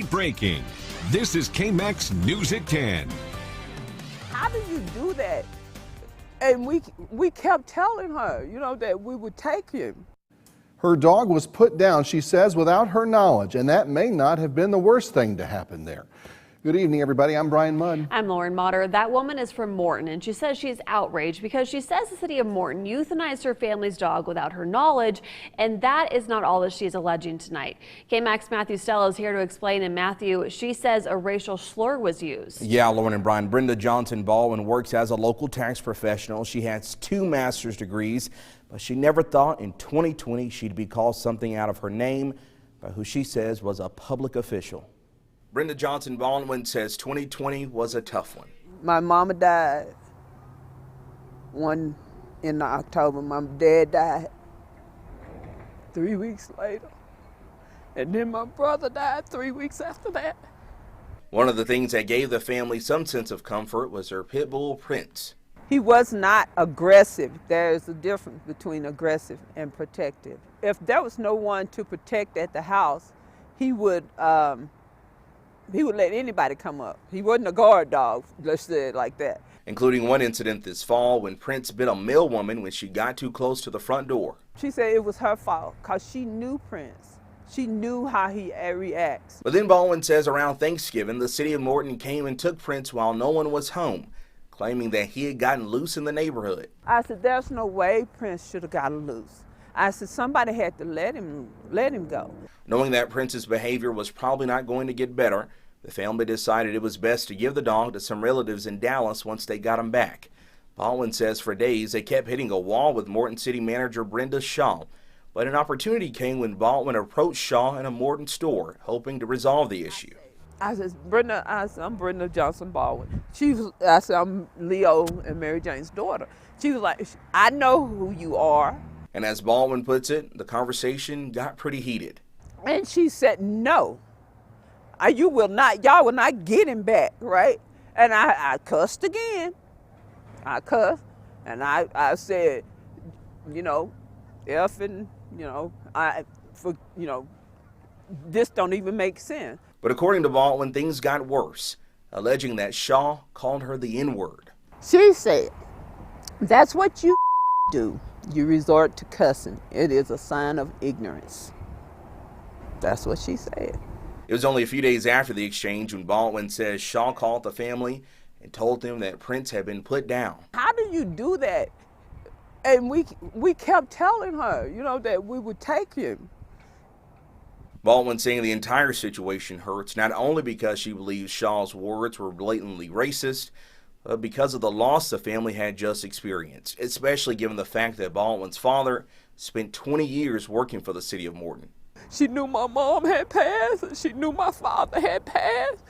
Late breaking. This is KAMC News at 10. How do you do that? And we kept telling her, that we would take him. Her dog was put down, she says, without her knowledge, and that may not have been the worst thing to happen there. Good evening, everybody. I'm Brian Mudd. I'm Lauren Motter. That woman is from Morton, and she says she's outraged because she says the city of Morton euthanized her family's dog without her knowledge, and that is not all that she's alleging tonight. KAMC's Matthew Stell is here to explain, and Matthew, she says a racial slur was used. Yeah, Lauren and Brian. Brenda Johnson Baldwin works as a local tax professional. She has 2 master's degrees, but she never thought in 2020 she'd be called something out of her name by who she says was a public official. Brenda Johnson Baldwin says 2020 was a tough one. My mama died in October. My dad died 3 weeks later. And then my brother died 3 weeks after that. One of the things that gave the family some sense of comfort was her pit bull, Prince. He was not aggressive. There is a difference between aggressive and protective. If there was no one to protect at the house, he would let anybody come up. He wasn't a guard dog, let's say it like that. Including one incident this fall when Prince bit a male woman when she got too close to the front door. She said it was her fault because she knew Prince. She knew how he reacts. But then Baldwin says around Thanksgiving, the city of Morton came and took Prince while no one was home, claiming that he had gotten loose in the neighborhood. I said, there's no way Prince should have gotten loose. I said, somebody had to let him go. Knowing that Prince's behavior was probably not going to get better, the family decided it was best to give the dog to some relatives in Dallas once they got him back. Baldwin says for days they kept hitting a wall with Morton City Manager Brenda Shaw. But an opportunity came when Baldwin approached Shaw in a Morton store, hoping to resolve the issue. I said, I'm Brenda Johnson Baldwin. I said, I'm Leo and Mary Jane's daughter. She was like, I know who you are. And as Baldwin puts it, the conversation got pretty heated. And she said, no, y'all will not get him back, right? And I cussed again. I cussed, and I said, this don't even make sense. But according to Baldwin, things got worse, alleging that Shaw called her the N-word. She said, that's what you do. You resort to cussing. It is a sign of ignorance. That's what she said. It was only a few days after the exchange when Baldwin says Shaw called the family and told them that Prince had been put down. How do you do that? And we kept telling her, that we would take him. Baldwin saying the entire situation hurts, not only because she believes Shaw's words were blatantly racist, but because of the loss the family had just experienced, especially given the fact that Baldwin's father spent 20 years working for the city of Morton. She knew my mom had passed, and she knew my father had passed.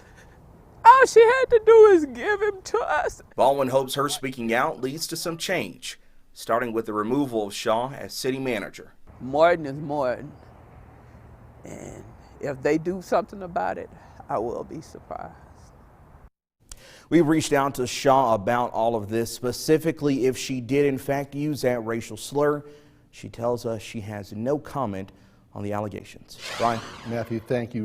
All she had to do is give him to us. Baldwin hopes her speaking out leads to some change, starting with the removal of Shaw as city manager. Morton is Morton, and if they do something about it, I will be surprised. We reached out to Shaw about all of this, specifically if she did in fact use that racial slur. She tells us she has no comment on the allegations. Brian? Matthew, thank you.